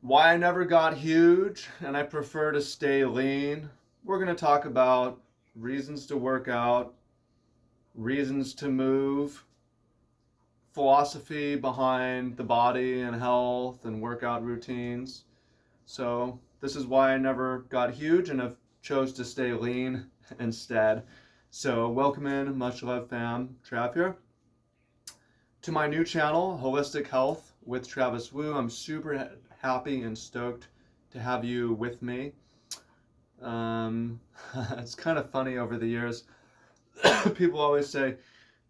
Why I never got huge and I prefer to stay lean. We're going to talk about reasons to work out, reasons to move, philosophy behind the body and health and workout routines. So, this is why I never got huge and have chose to stay lean instead. So, welcome in, much love fam. Trav here. To my new channel, Holistic Health with Travis Wu. I'm super happy and stoked to have you with me. Um, it's kind of funny over the years. People always say,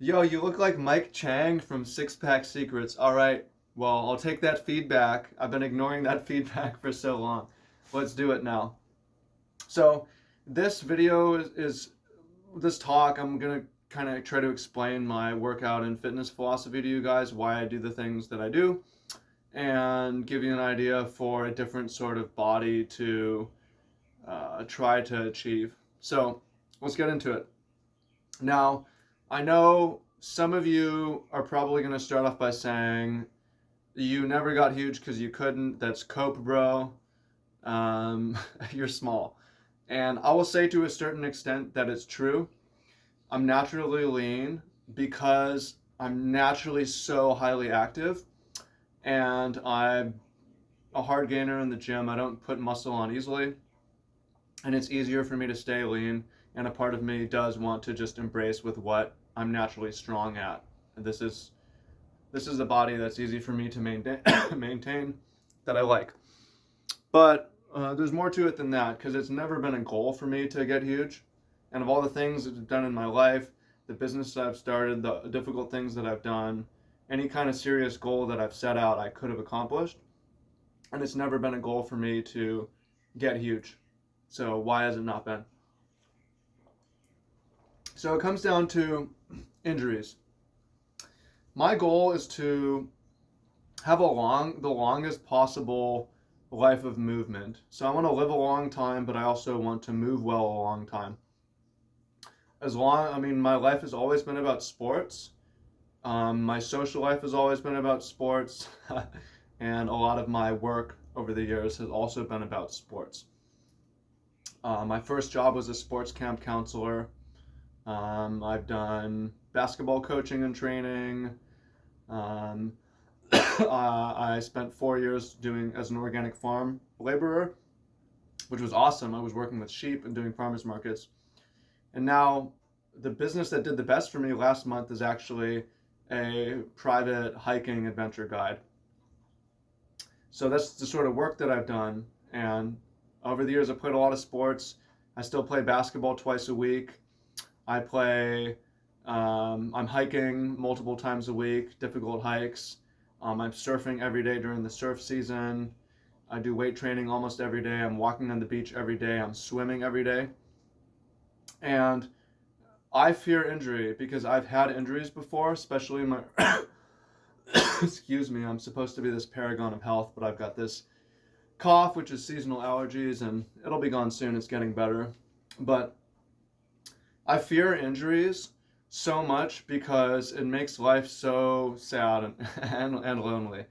"Yo, you look like Mike Chang from Six Pack Secrets." All right, well, I'll take that feedback. I've been ignoring that feedback for so long. Let's do it now. So, this video is this talk. I'm gonna kind of try to explain my workout and fitness philosophy to you guys, why I do the things that I do, and give you an idea for a different sort of body to try to achieve. So let's get into it. Now, I know some of you are probably going to start off by saying, you never got huge because you couldn't. That's cope, bro. You're small. And I will say to a certain extent that it's true. I'm naturally lean because I'm naturally so highly active and I'm a hard gainer in the gym. I don't put muscle on easily, and it's easier for me to stay lean. And a part of me does want to just embrace with what I'm naturally strong at. And this is a body that's easy for me to maintain that I like. But there's more to it than that because it's never been a goal for me to get huge. And of all the things that I've done in my life, the business that I've started, the difficult things that I've done, any kind of serious goal that I've set out, I could have accomplished. And it's never been a goal for me to get huge. So why has it not been? So it comes down to injuries. My goal is to have the longest possible life of movement. So I want to live a long time, but I also want to move well a long time. My life has always been about sports. My social life has always been about sports, and a lot of my work over the years has also been about sports. My first job was a sports camp counselor. I've done basketball coaching and training. Um, I spent 4 years doing as an organic farm laborer, which was awesome. I was working with sheep and doing farmers markets. And now the business that did the best for me last month is actually a private hiking adventure guide. So that's the sort of work that I've done. And over the years, I've played a lot of sports. I still play basketball twice a week. I'm hiking multiple times a week, difficult hikes. I'm surfing every day during the surf season. I do weight training almost every day. I'm walking on the beach every day. I'm swimming every day. And I fear injury because I've had injuries before, especially in my excuse me, I'm supposed to be this paragon of health, but I've got this cough, which is seasonal allergies, and it'll be gone soon. It's getting better. But I fear injuries so much because it makes life so sad and lonely.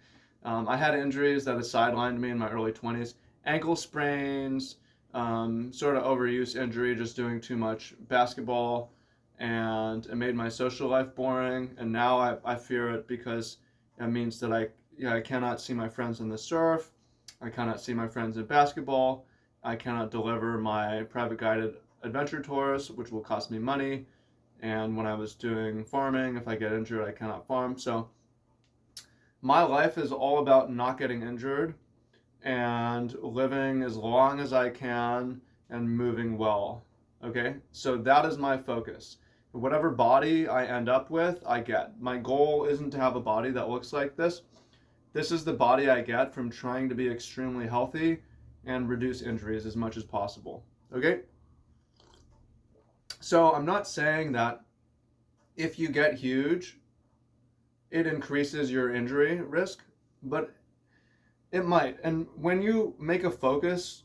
I had injuries that had sidelined me in my early 20s, ankle sprains, sort of overuse injury, just doing too much basketball, and it made my social life boring. And now I fear it because it means that I cannot see my friends in the surf, I cannot see my friends in basketball, I cannot deliver my private guided adventure tours, which will cost me money. And when I was doing farming, if I get injured, I cannot farm. So my life is all about not getting injured and living as long as I can and moving well. Okay? So that is my focus. Whatever body I end up with, I get. My goal isn't to have a body that looks like this. This is the body I get from trying to be extremely healthy and reduce injuries as much as possible. Okay? So I'm not saying that if you get huge, it increases your injury risk, but it might. And when you make a focus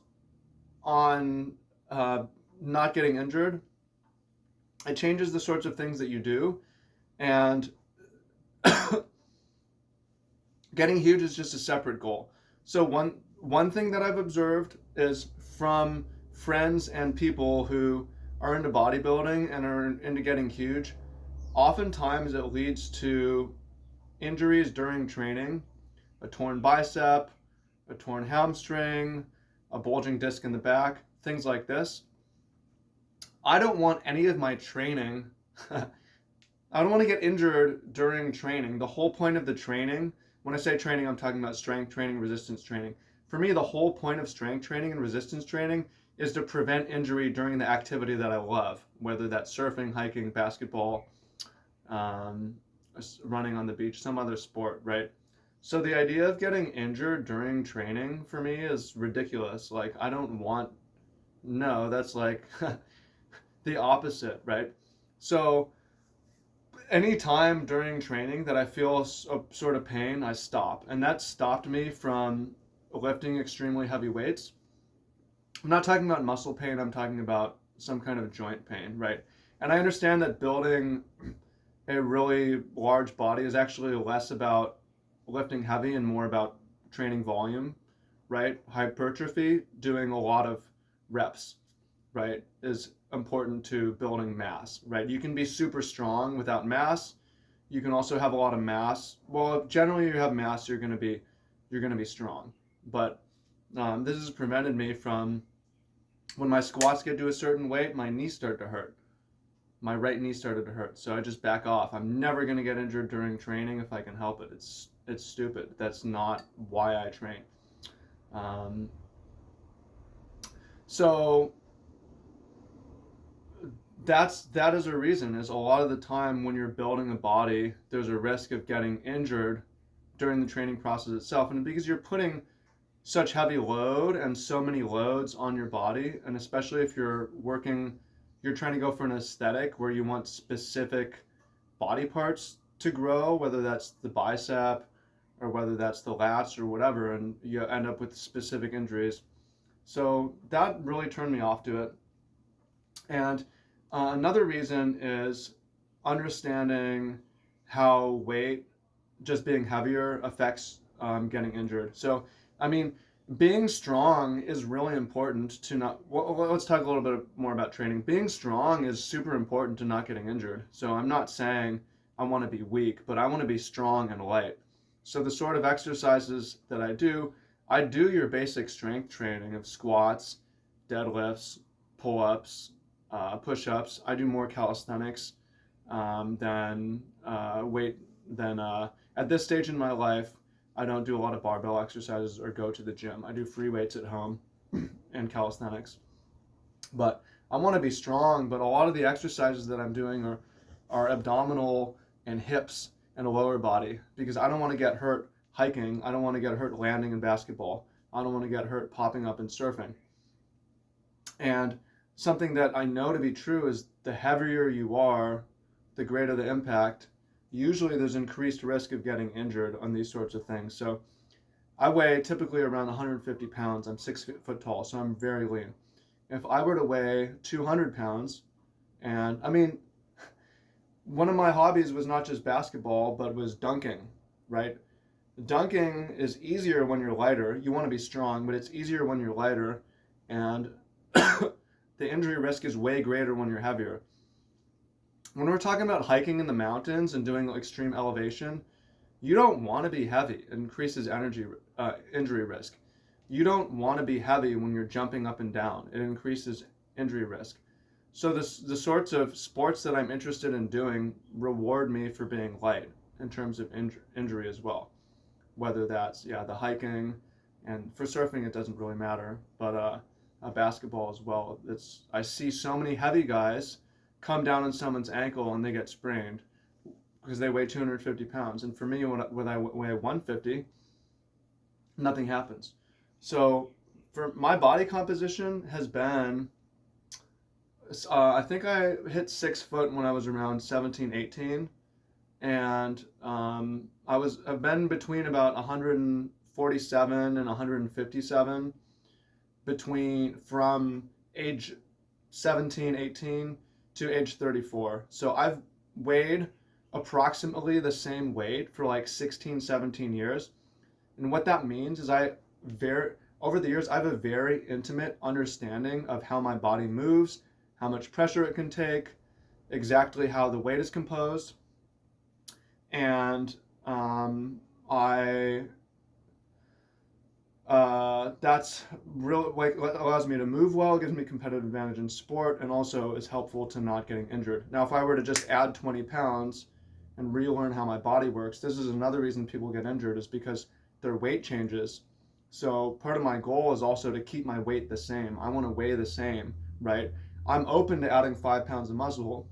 on not getting injured, it changes the sorts of things that you do. And getting huge is just a separate goal. So one thing that I've observed is from friends and people who are into bodybuilding and are into getting huge, oftentimes it leads to injuries during training, a torn bicep, a torn hamstring, a bulging disc in the back, things like this. I don't want any of my training, I don't want to get injured during training. The whole point of the training, when I say training, I'm talking about strength training, resistance training. For me, the whole point of strength training and resistance training is to prevent injury during the activity that I love, whether that's surfing, hiking, basketball, um, running on the beach, some other sport, right? So the idea of getting injured during training for me is ridiculous. Like, I don't want, no, that's like the opposite, right? So any time during training that I feel a sort of pain, I stop. And that stopped me from lifting extremely heavy weights. I'm not talking about muscle pain, I'm talking about some kind of joint pain, right? And I understand that building a really large body is actually less about lifting heavy and more about training volume, right? Hypertrophy, doing a lot of reps, right, is important to building mass, right? You can be super strong without mass. You can also have a lot of mass. Well, generally you have mass, you're going to be strong. But this has prevented me from, when my squats get to a certain weight, my knees start to hurt. My right knee started to hurt, so I just back off. I'm never going to get injured during training if I can help it. It's stupid. That's not why I train. Um, so that is a reason, is a lot of the time when you're building a body, there's a risk of getting injured during the training process itself, and because you're putting such heavy load and so many loads on your body, and especially if you're trying to go for an aesthetic where you want specific body parts to grow, whether that's the bicep or whether that's the lats or whatever, and you end up with specific injuries. So that really turned me off to it. And another reason is understanding how weight, just being heavier, affects getting injured. So, I mean, being strong is really important to not. Well, let's talk a little bit more about training. Being strong is super important to not getting injured. So, I'm not saying I want to be weak, but I want to be strong and light. So, the sort of exercises that I do your basic strength training of squats, deadlifts, pull ups, push ups. I do more calisthenics than weight than at this stage in my life. I don't do a lot of barbell exercises or go to the gym. I do free weights at home and calisthenics. But I want to be strong, but a lot of the exercises that I'm doing are abdominal and hips and a lower body, because I don't want to get hurt hiking. I don't want to get hurt landing in basketball. I don't want to get hurt popping up and surfing. And something that I know to be true is the heavier you are, the greater the impact. Usually there's increased risk of getting injured on these sorts of things. So I weigh typically around 150 pounds. I'm 6 foot tall, so I'm very lean. If I were to weigh 200 pounds, and I mean, one of my hobbies was not just basketball, but was dunking, right? Dunking is easier when you're lighter. You want to be strong, but it's easier when you're lighter, and the injury risk is way greater when you're heavier. When we're talking about hiking in the mountains and doing extreme elevation, you don't want to be heavy. It increases injury risk. You don't want to be heavy when you're jumping up and down. It increases injury risk. So the sorts of sports that I'm interested in doing reward me for being light in terms of injury as well. Whether that's, the hiking, and for surfing it doesn't really matter, but basketball as well. I see so many heavy guys come down on someone's ankle and they get sprained because they weigh 250 pounds. And for me, when I weigh 150, nothing happens. So for my body composition has been, I think I hit 6 foot when I was around 17, 18. And I've been between about 147 and 157 from age 17, 18 to age 34. So I've weighed approximately the same weight for like 16, 17 years. And what that means is over the years, I have a very intimate understanding of how my body moves, how much pressure it can take, exactly how the weight is composed, and I that's real, like, allows me to move well, gives me competitive advantage in sport, and also is helpful to not getting injured. Now, if I were to just add 20 pounds and relearn how my body works, this is another reason people get injured, is because their weight changes. So part of my goal is also to keep my weight the same. I want to weigh the same, right? I'm open to adding 5 pounds of muscle,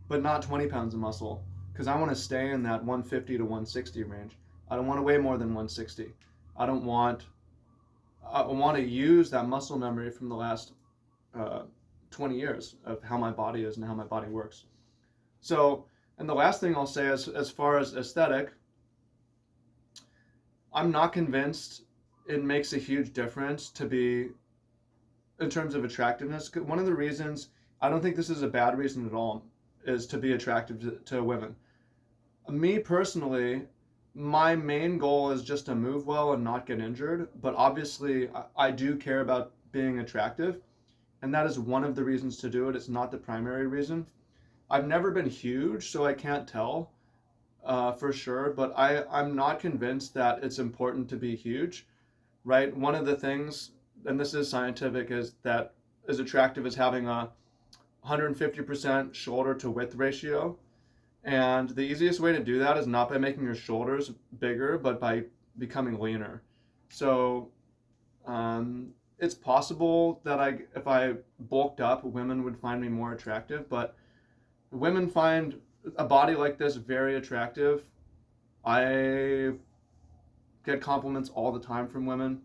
but not 20 pounds of muscle, because I want to stay in that 150 to 160 range. I don't want to weigh more than 160. I don't want, I want to use that muscle memory from the last 20 years of how my body is and how my body works. So, and the last thing I'll say is, as far as aesthetic, I'm not convinced it makes a huge difference to be, in terms of attractiveness. One of the reasons, I don't think this is a bad reason at all, is to be attractive to women. Me personally, my main goal is just to move well and not get injured, but obviously I do care about being attractive, and that is one of the reasons to do it. It's not the primary reason. I've never been huge, so I can't tell for sure, but I'm not convinced that it's important to be huge, right? One of the things, and this is scientific, is that is attractive as having a 150% shoulder to width ratio. And the easiest way to do that is not by making your shoulders bigger, but by becoming leaner. So it's possible that if I bulked up, women would find me more attractive, but women find a body like this very attractive. I get compliments all the time from women.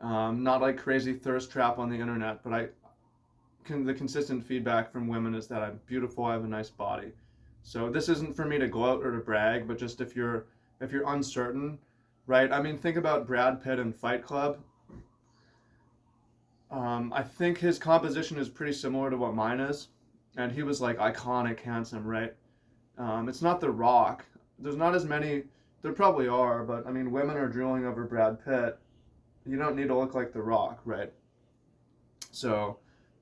Not like crazy thirst trap on the internet, but the consistent feedback from women is that I'm beautiful, I have a nice body. So this isn't for me to gloat or to brag, but just if you're uncertain, right? I mean, think about Brad Pitt in Fight Club. I think his composition is pretty similar to what mine is, and he was like iconic, handsome, right? It's not The Rock. There's not as many. There probably are, but I mean, women are drooling over Brad Pitt. You don't need to look like The Rock, right? So,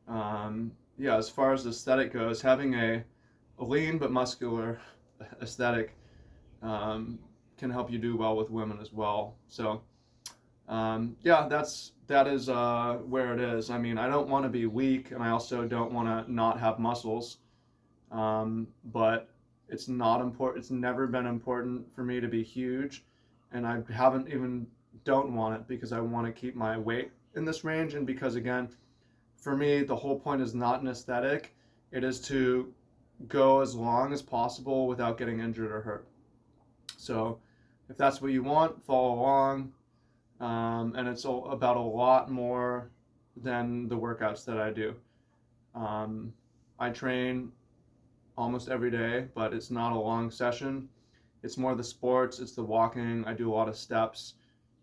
yeah, as far as aesthetic goes, having a lean but muscular aesthetic can help you do well with women as well. So, yeah, that is where it is. I mean, I don't want to be weak, and I also don't want to not have muscles. But it's not important. It's never been important for me to be huge, and I haven't even don't want it, because I want to keep my weight in this range, and because, again, for me, the whole point is not an aesthetic. It is to go as long as possible without getting injured or hurt. So if that's what you want, follow along. And it's about a lot more than the workouts that I do. I train almost every day, but it's not a long session. It's more the sports, it's the walking. I do a lot of steps,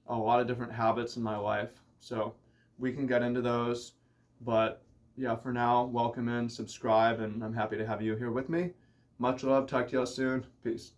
a lot of different habits in my life. So we can get into those. But yeah, for now, welcome in, subscribe, and I'm happy to have you here with me. Much love. Talk to y'all soon. Peace.